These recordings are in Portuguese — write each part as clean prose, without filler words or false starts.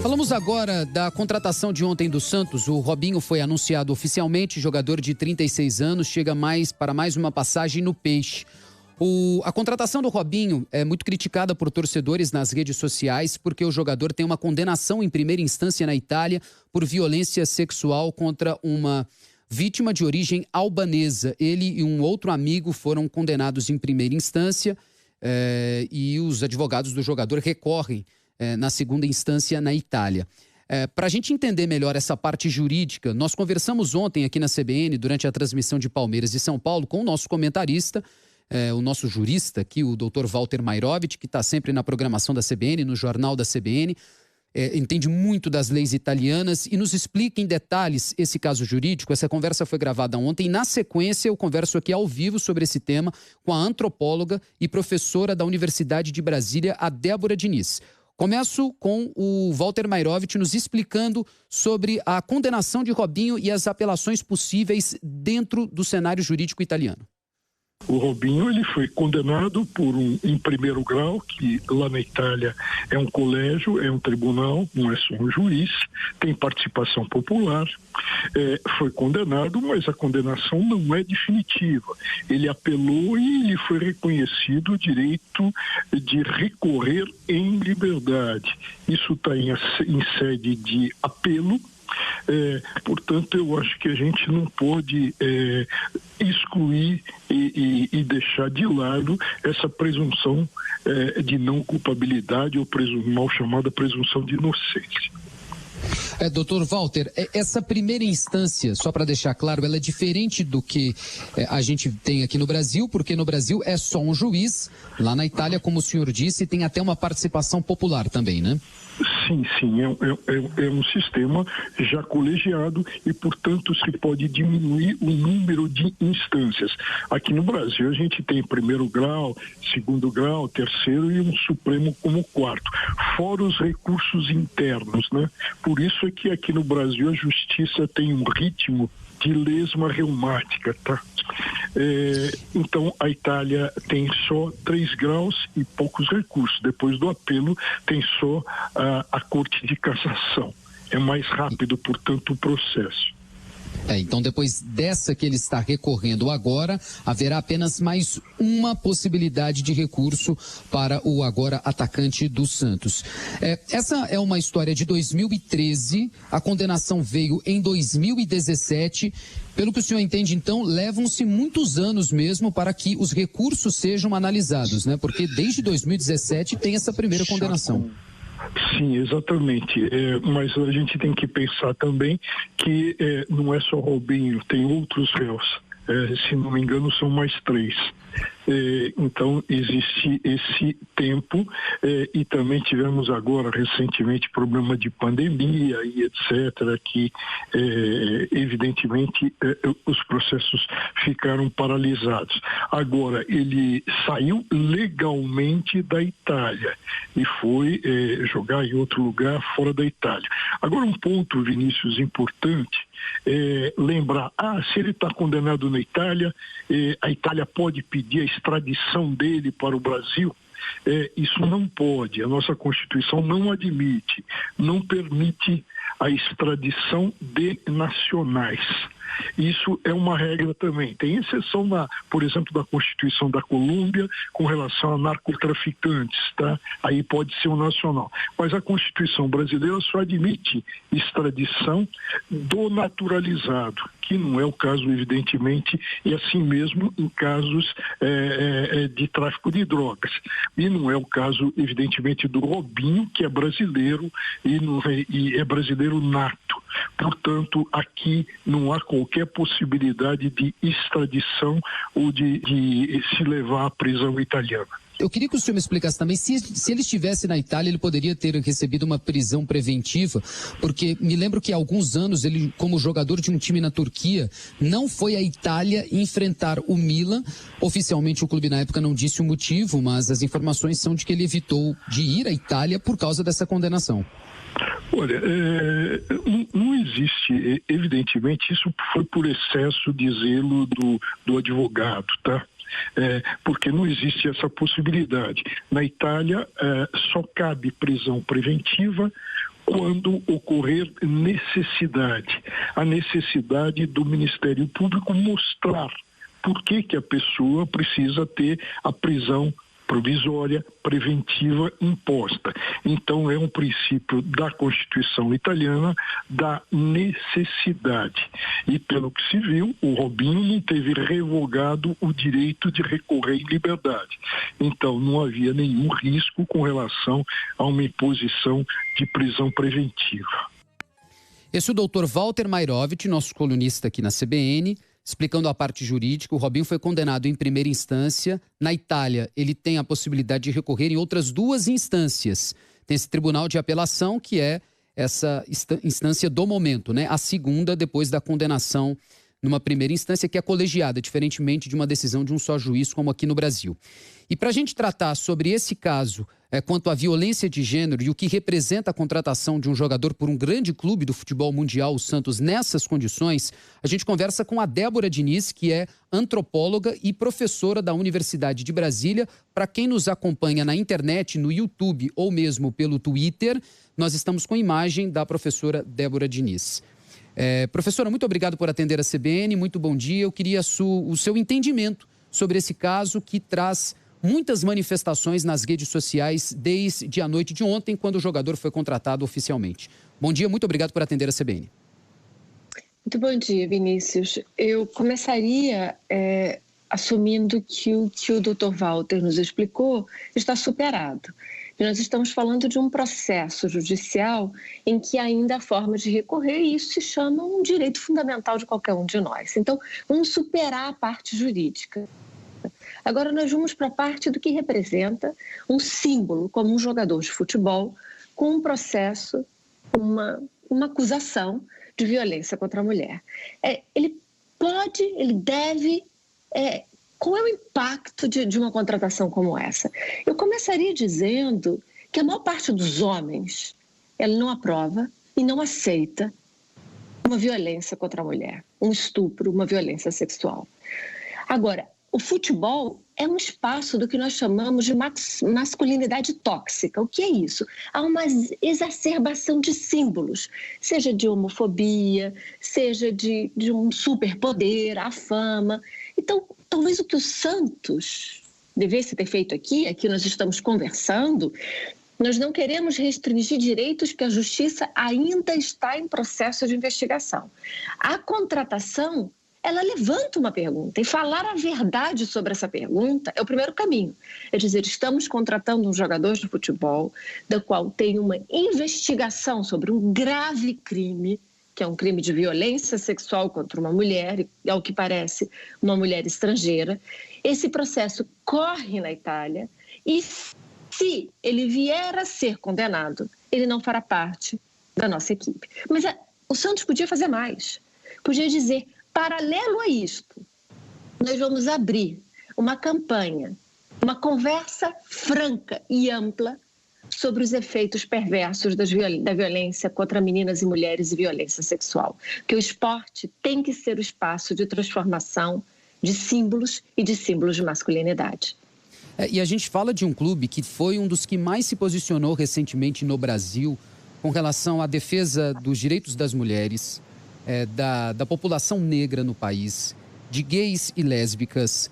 Falamos agora da contratação de ontem do Santos. O Robinho foi anunciado oficialmente, jogador de 36 anos, chega para mais uma passagem no Peixe. A contratação do Robinho é muito criticada por torcedores nas redes sociais porque o jogador tem uma condenação em primeira instância na Itália por violência sexual contra uma vítima de origem albanesa. Ele e um outro amigo foram condenados em primeira instância e os advogados do jogador recorrem na segunda instância na Itália. Para a gente entender melhor essa parte jurídica, nós conversamos ontem aqui na CBN, durante a transmissão de Palmeiras e São Paulo, com o nosso comentarista, o nosso jurista aqui, o Dr. Walter Mairovich, que está sempre na programação da CBN, no jornal da CBN, entende muito das leis italianas e nos explica em detalhes esse caso jurídico. Essa conversa foi gravada ontem. Na sequência, eu converso aqui ao vivo sobre esse tema com a antropóloga e professora da Universidade de Brasília, a Débora Diniz. Começo com o Walter Mairovich nos explicando sobre a condenação de Robinho e as apelações possíveis dentro do cenário jurídico italiano. O Robinho, ele foi condenado em primeiro grau, que lá na Itália é um colégio, é um tribunal, não é só um juiz, tem participação popular, foi condenado, mas a condenação não é definitiva. Ele apelou e lhe foi reconhecido o direito de recorrer em liberdade. Isso está em sede de apelo. Portanto, eu acho que a gente não pode excluir e deixar de lado essa presunção de não culpabilidade ou mal chamada presunção de inocência. Doutor Walter, essa primeira instância, só para deixar claro, ela é diferente do que a gente tem aqui no Brasil, porque no Brasil é só um juiz. Lá na Itália, como o senhor disse, tem até uma participação popular também, né? Sim, é um sistema já colegiado e, portanto, se pode diminuir o número de instâncias. Aqui no Brasil a gente tem primeiro grau, segundo grau, terceiro e um Supremo como quarto, fora os recursos internos, né? Por isso é que aqui no Brasil a justiça tem um ritmo de lesma reumática, tá? Então a Itália tem só 3 graus e poucos recursos. Depois do apelo tem só a Corte de Cassação. É mais rápido, portanto, o processo. Então depois dessa que ele está recorrendo agora, haverá apenas mais uma possibilidade de recurso para o agora atacante do Santos. Essa é uma história de 2013, a condenação veio em 2017. Pelo que o senhor entende, então, levam-se muitos anos mesmo para que os recursos sejam analisados, né? Porque desde 2017 tem essa primeira condenação. Sim, exatamente. Mas a gente tem que pensar também que não é só Robinho, tem outros réus. Se não me engano, são mais 3. Então, existe esse tempo e também tivemos agora, recentemente, problema de pandemia e etc., que, evidentemente, os processos ficaram paralisados. Agora, ele saiu legalmente da Itália e foi jogar em outro lugar fora da Itália. Agora, um ponto, Vinícius, importante, lembrar, se ele está condenado na Itália, a Itália pode pedir a extradição dele para o Brasil? Isso não pode, a nossa Constituição não admite, não permite a extradição de nacionais. Isso é uma regra também. Tem exceção, por exemplo, da Constituição da Colômbia com relação a narcotraficantes, tá? Aí pode ser um nacional. Mas a Constituição brasileira só admite extradição do naturalizado, que não é o caso, evidentemente, e assim mesmo em casos de tráfico de drogas. E não é o caso, evidentemente, do Robinho, que é brasileiro e é brasileiro nato. Portanto, aqui não há qualquer possibilidade de extradição ou de se levar à prisão italiana. Eu queria que o senhor me explicasse também, se ele estivesse na Itália, ele poderia ter recebido uma prisão preventiva, porque me lembro que há alguns anos ele, como jogador de um time na Turquia, não foi à Itália enfrentar o Milan. Oficialmente o clube na época não disse o motivo, mas as informações são de que ele evitou de ir à Itália por causa dessa condenação. Olha, não existe, evidentemente, isso foi por excesso de zelo do advogado, tá? Porque não existe essa possibilidade. Na Itália, só cabe prisão preventiva quando ocorrer necessidade, a necessidade do Ministério Público mostrar por que a pessoa precisa ter a prisão provisória preventiva imposta. Então, é um princípio da Constituição italiana da necessidade. E, pelo que se viu, o Robinho não teve revogado o direito de recorrer em liberdade. Então, não havia nenhum risco com relação a uma imposição de prisão preventiva. Esse é o doutor Walter Mairovich, nosso colunista aqui na CBN, explicando a parte jurídica. O Robinho foi condenado em primeira instância. Na Itália, ele tem a possibilidade de recorrer em outras 2 instâncias. Tem esse tribunal de apelação, que é essa instância do momento, né? A segunda, depois da condenação numa primeira instância, que é colegiada, diferentemente de uma decisão de um só juiz, como aqui no Brasil. E para a gente tratar sobre esse caso, quanto à violência de gênero e o que representa a contratação de um jogador por um grande clube do futebol mundial, o Santos, nessas condições, a gente conversa com a Débora Diniz, que é antropóloga e professora da Universidade de Brasília. Para quem nos acompanha na internet, no YouTube ou mesmo pelo Twitter, nós estamos com imagem da professora Débora Diniz. Professora, muito obrigado por atender a CBN, muito bom dia. Eu queria o seu entendimento sobre esse caso que traz muitas manifestações nas redes sociais desde a noite de ontem, quando o jogador foi contratado oficialmente. Bom dia, muito obrigado por atender a CBN. Muito bom dia, Vinícius. Eu começaria assumindo que o Dr. Walter nos explicou está superado. Nós estamos falando de um processo judicial em que ainda há forma de recorrer, e isso se chama um direito fundamental de qualquer um de nós. Então, vamos superar a parte jurídica. Agora nós vamos para a parte do que representa um símbolo, como um jogador de futebol, com um processo, uma acusação de violência contra a mulher. Ele deve... Qual é o impacto de uma contratação como essa? Eu começaria dizendo que a maior parte dos homens, ela não aprova e não aceita uma violência contra a mulher, um estupro, uma violência sexual. Agora, o futebol é um espaço do que nós chamamos de masculinidade tóxica. O que é isso? Há uma exacerbação de símbolos, seja de homofobia, seja de um superpoder, a fama. Então, talvez o que o Santos devesse ter feito aqui nós estamos conversando, nós não queremos restringir direitos que a justiça ainda está em processo de investigação. A contratação, ela levanta uma pergunta, e falar a verdade sobre essa pergunta é o primeiro caminho. É dizer, estamos contratando um jogador de futebol, da qual tem uma investigação sobre um grave crime, que é um crime de violência sexual contra uma mulher, e ao que parece, uma mulher estrangeira. Esse processo corre na Itália e, se ele vier a ser condenado, ele não fará parte da nossa equipe. Mas o Santos podia fazer mais. Podia dizer, paralelo a isto, nós vamos abrir uma campanha, uma conversa franca e ampla sobre os efeitos perversos da violência contra meninas e mulheres e violência sexual. Que o esporte tem que ser o espaço de transformação de símbolos e de símbolos de masculinidade. E a gente fala de um clube que foi um dos que mais se posicionou recentemente no Brasil com relação à defesa dos direitos das mulheres, da população negra no país, de gays e lésbicas,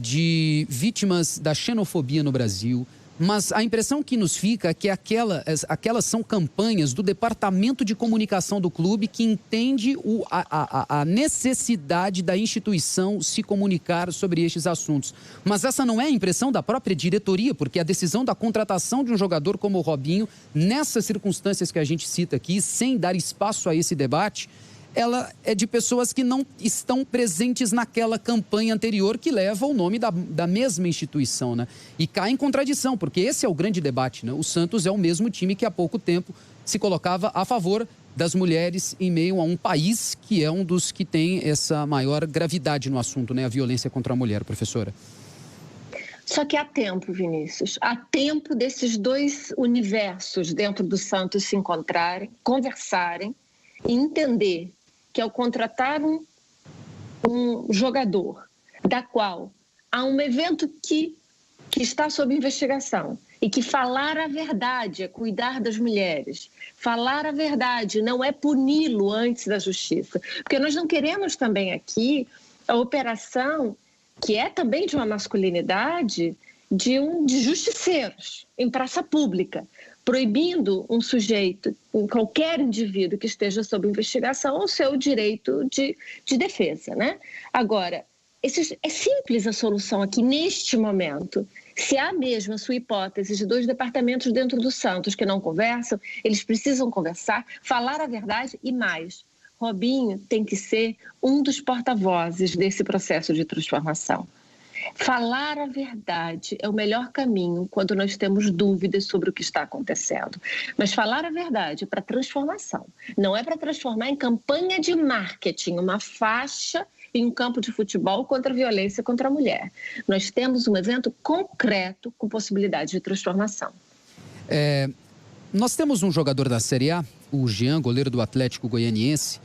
de vítimas da xenofobia no Brasil. Mas a impressão que nos fica é que aquelas são campanhas do departamento de comunicação do clube, que entende a necessidade da instituição se comunicar sobre estes assuntos. Mas essa não é a impressão da própria diretoria, porque a decisão da contratação de um jogador como o Robinho, nessas circunstâncias que a gente cita aqui, sem dar espaço a esse debate, ela é de pessoas que não estão presentes naquela campanha anterior que leva o nome da mesma instituição, né? E cai em contradição, porque esse é o grande debate, né? O Santos é o mesmo time que há pouco tempo se colocava a favor das mulheres em meio a um país que é um dos que tem essa maior gravidade no assunto, né? A violência contra a mulher, professora. Só que há tempo, Vinícius, há tempo desses dois universos dentro do Santos se encontrarem, conversarem e entender que ao contratar um jogador da qual há um evento que está sob investigação e que falar a verdade é cuidar das mulheres. Falar a verdade não é puni-lo antes da justiça. Porque nós não queremos também aqui a operação, que é também de uma masculinidade, de justiceiros em praça pública, proibindo um sujeito, qualquer indivíduo que esteja sob investigação, o seu direito de defesa, né? Agora, é simples a solução aqui neste momento. Se há mesmo a sua hipótese de 2 departamentos dentro do Santos que não conversam, eles precisam conversar, falar a verdade e mais. Robinho tem que ser um dos porta-vozes desse processo de transformação. Falar a verdade é o melhor caminho quando nós temos dúvidas sobre o que está acontecendo. Mas falar a verdade para transformação, não é para transformar em campanha de marketing, uma faixa em um campo de futebol contra a violência contra a mulher. Nós temos um evento concreto com possibilidade de transformação. Nós temos um jogador da Série A, o Jean, goleiro do Atlético Goianiense,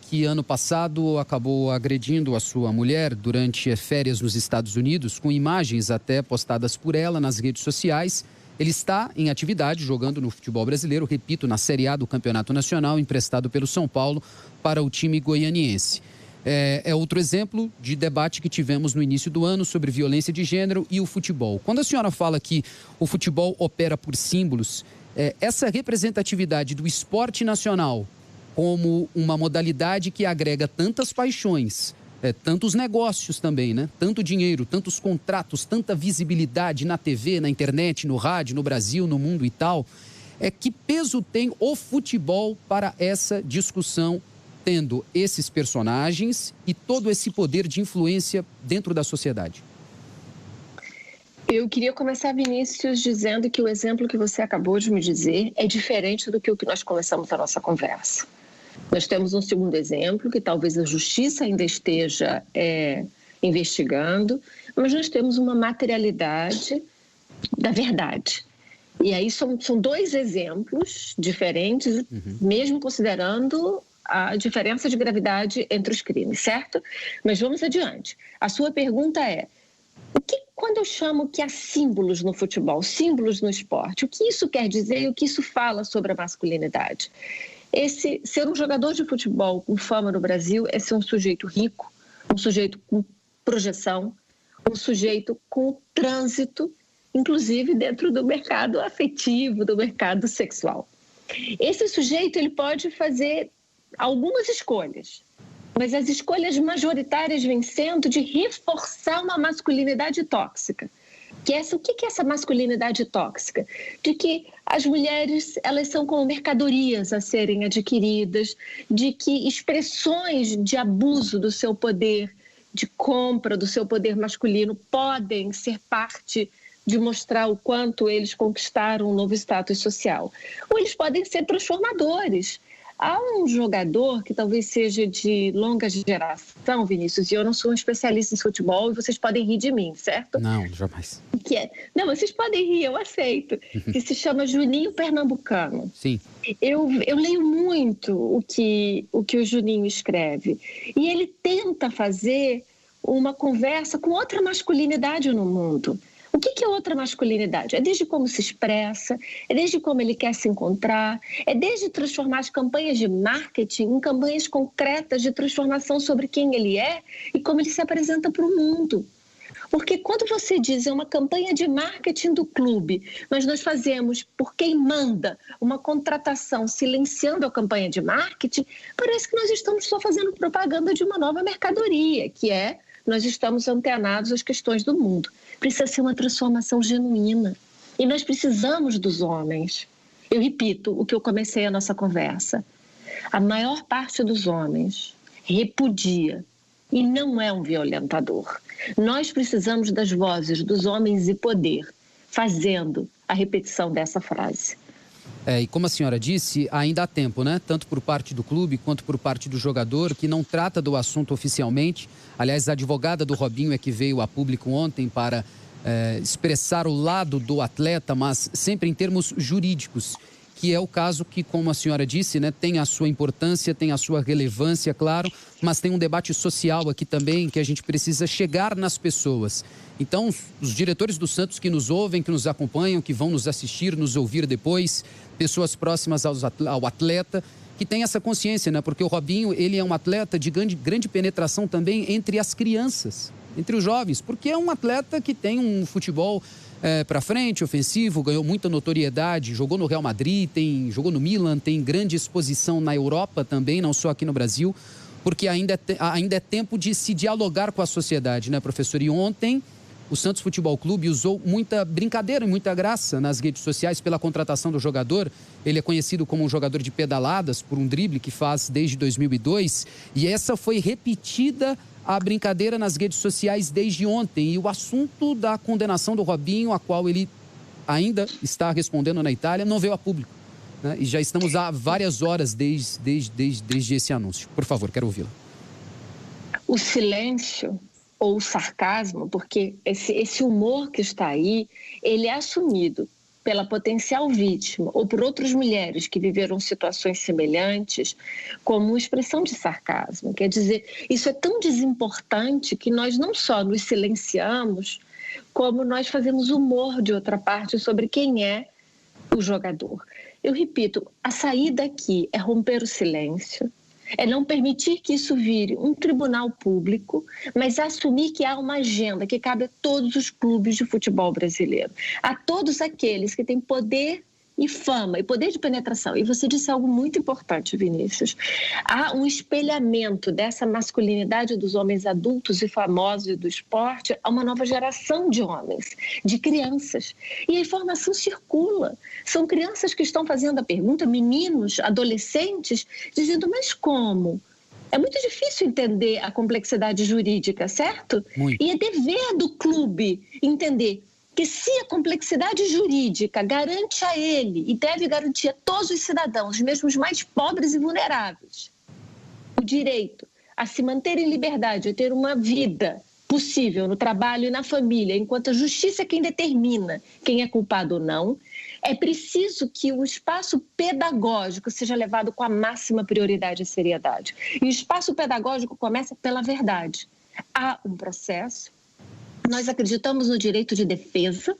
que ano passado acabou agredindo a sua mulher durante férias nos Estados Unidos, com imagens até postadas por ela nas redes sociais. Ele está em atividade, jogando no futebol brasileiro, repito, na Série A do Campeonato Nacional, emprestado pelo São Paulo para o time goianiense. É outro exemplo de debate que tivemos no início do ano sobre violência de gênero e o futebol. Quando a senhora fala que o futebol opera por símbolos, essa representatividade do esporte nacional como uma modalidade que agrega tantas paixões, tantos negócios também, né? Tanto dinheiro, tantos contratos, tanta visibilidade na TV, na internet, no rádio, no Brasil, no mundo e tal. Que peso tem o futebol para essa discussão, tendo esses personagens e todo esse poder de influência dentro da sociedade? Eu queria começar, Vinícius, dizendo que o exemplo que você acabou de me dizer é diferente do que o que nós começamos a nossa conversa. Nós temos um segundo exemplo, que talvez a justiça ainda esteja investigando, mas nós temos uma materialidade da verdade. E aí são 2 exemplos diferentes, mesmo considerando a diferença de gravidade entre os crimes, certo? Mas vamos adiante. A sua pergunta é: quando eu chamo que há símbolos no futebol, símbolos no esporte, o que isso quer dizer e o que isso fala sobre a masculinidade? Ser um jogador de futebol com fama no Brasil é ser um sujeito rico, um sujeito com projeção, um sujeito com trânsito, inclusive dentro do mercado afetivo, do mercado sexual. Esse sujeito ele pode fazer algumas escolhas, mas as escolhas majoritárias vêm sendo de reforçar uma masculinidade tóxica. O que é essa masculinidade tóxica? De que as mulheres elas são como mercadorias a serem adquiridas, de que expressões de abuso do seu poder, de compra do seu poder masculino podem ser parte de mostrar o quanto eles conquistaram um novo status social. Ou eles podem ser transformadores. Há um jogador que talvez seja de longa geração, Vinícius, e eu não sou um especialista em futebol e vocês podem rir de mim, certo? Não, jamais. Não, vocês podem rir, eu aceito. Que se chama Juninho Pernambucano. Sim. Eu leio muito o que o Juninho escreve. E ele tenta fazer uma conversa com outra masculinidade no mundo. O que é outra masculinidade? É desde como se expressa, é desde como ele quer se encontrar, é desde transformar as campanhas de marketing em campanhas concretas de transformação sobre quem ele é e como ele se apresenta para o mundo. Porque quando você diz é uma campanha de marketing do clube, mas nós fazemos por quem manda uma contratação silenciando a campanha de marketing, parece que nós estamos só fazendo propaganda de uma nova mercadoria, que nós estamos antenados às questões do mundo. Precisa ser uma transformação genuína. E nós precisamos dos homens. Eu repito o que eu comecei a nossa conversa. A maior parte dos homens repudia e não é um violentador. Nós precisamos das vozes dos homens e poder, fazendo a repetição dessa frase. E como a senhora disse, ainda há tempo, né? Tanto por parte do clube quanto por parte do jogador, que não trata do assunto oficialmente. Aliás, a advogada do Robinho é que veio a público ontem para expressar o lado do atleta, mas sempre em termos jurídicos, que é o caso que, como a senhora disse, né, tem a sua importância, tem a sua relevância, claro, mas tem um debate social aqui também que a gente precisa chegar nas pessoas. Então, os diretores do Santos que nos ouvem, que nos acompanham, que vão nos assistir, nos ouvir depois, pessoas próximas ao atleta, que tem essa consciência, né? Porque o Robinho, ele é um atleta de grande penetração também entre as crianças, entre os jovens, porque é um atleta que tem um futebol para frente, ofensivo, ganhou muita notoriedade, jogou no Real Madrid, jogou no Milan, tem grande exposição na Europa também, não só aqui no Brasil, porque ainda é tempo de se dialogar com a sociedade, né, professor? E ontem o Santos Futebol Clube usou muita brincadeira e muita graça nas redes sociais pela contratação do jogador. Ele é conhecido como um jogador de pedaladas por um drible que faz desde 2002 e essa foi repetida a brincadeira nas redes sociais desde ontem. E o assunto da condenação do Robinho, a qual ele ainda está respondendo na Itália, não veio a público, né? E já estamos há várias horas desde esse anúncio. Por favor, quero ouvi-la. O silêncio ou o sarcasmo, porque esse humor que está aí, ele é assumido pela potencial vítima ou por outras mulheres que viveram situações semelhantes como uma expressão de sarcasmo. Quer dizer, isso é tão desimportante que nós não só nos silenciamos, como nós fazemos humor de outra parte sobre quem é o jogador. Eu repito, a saída aqui é romper o silêncio, é não permitir que isso vire um tribunal público, mas assumir que há uma agenda que cabe a todos os clubes de futebol brasileiro, a todos aqueles que têm poder e fama, e poder de penetração. E você disse algo muito importante, Vinícius. Há um espelhamento dessa masculinidade dos homens adultos e famosos do esporte a uma nova geração de homens, de crianças. E a informação circula. São crianças que estão fazendo a pergunta, meninos, adolescentes, dizendo, mas como? É muito difícil entender a complexidade jurídica, certo? Muito. E é dever do clube entender que se a complexidade jurídica garante a ele e deve garantir a todos os cidadãos, mesmo os mais pobres e vulneráveis, o direito a se manter em liberdade, a ter uma vida possível no trabalho e na família, enquanto a justiça é quem determina quem é culpado ou não, é preciso que o espaço pedagógico seja levado com a máxima prioridade e seriedade. E o espaço pedagógico começa pela verdade. Há um processo. Nós acreditamos no direito de defesa.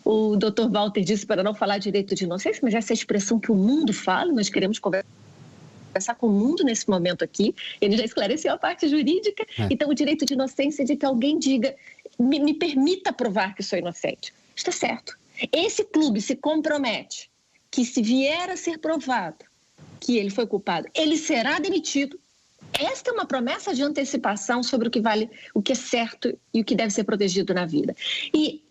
O Dr. Walter disse para não falar direito de inocência, mas essa é a expressão que o mundo fala. Nós queremos conversar com o mundo nesse momento aqui. Ele já esclareceu a parte jurídica. Então, o direito de inocência é de que alguém diga, me permita provar que sou inocente. Está certo. Esse clube se compromete que, se vier a ser provado que ele foi culpado, ele será demitido. Esta é uma promessa de antecipação sobre o que vale, o que é certo e o que deve ser protegido na vida. E,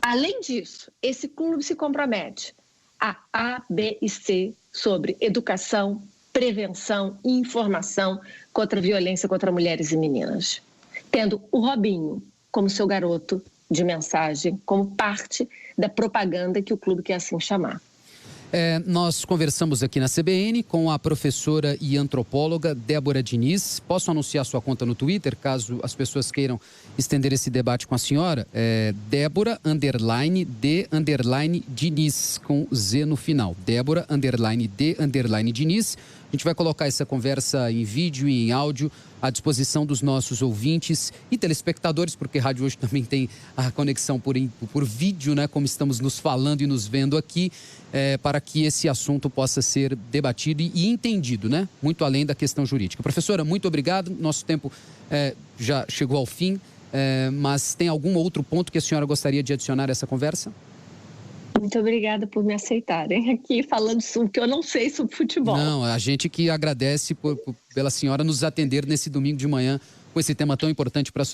além disso, esse clube se compromete a B e C sobre educação, prevenção e informação contra a violência contra mulheres e meninas. Tendo o Robinho como seu garoto de mensagem, como parte da propaganda que o clube quer assim chamar. Nós conversamos aqui na CBN com a professora e antropóloga Débora Diniz. Posso anunciar sua conta no Twitter, caso as pessoas queiram estender esse debate com a senhora? Débora _D_ Diniz, com Z no final. Débora _D_ Diniz. A gente vai colocar essa conversa em vídeo e em áudio à disposição dos nossos ouvintes e telespectadores, porque rádio hoje também tem a conexão por vídeo, né? Como estamos nos falando e nos vendo aqui, para que esse assunto possa ser debatido e entendido, né? Muito além da questão jurídica. Professora, muito obrigado. Nosso tempo já chegou ao fim, mas tem algum outro ponto que a senhora gostaria de adicionar a essa conversa? Muito obrigada por me aceitarem aqui falando sobre o que eu não sei sobre futebol. Não, a gente que agradece pela senhora nos atender nesse domingo de manhã com esse tema tão importante para a sociedade.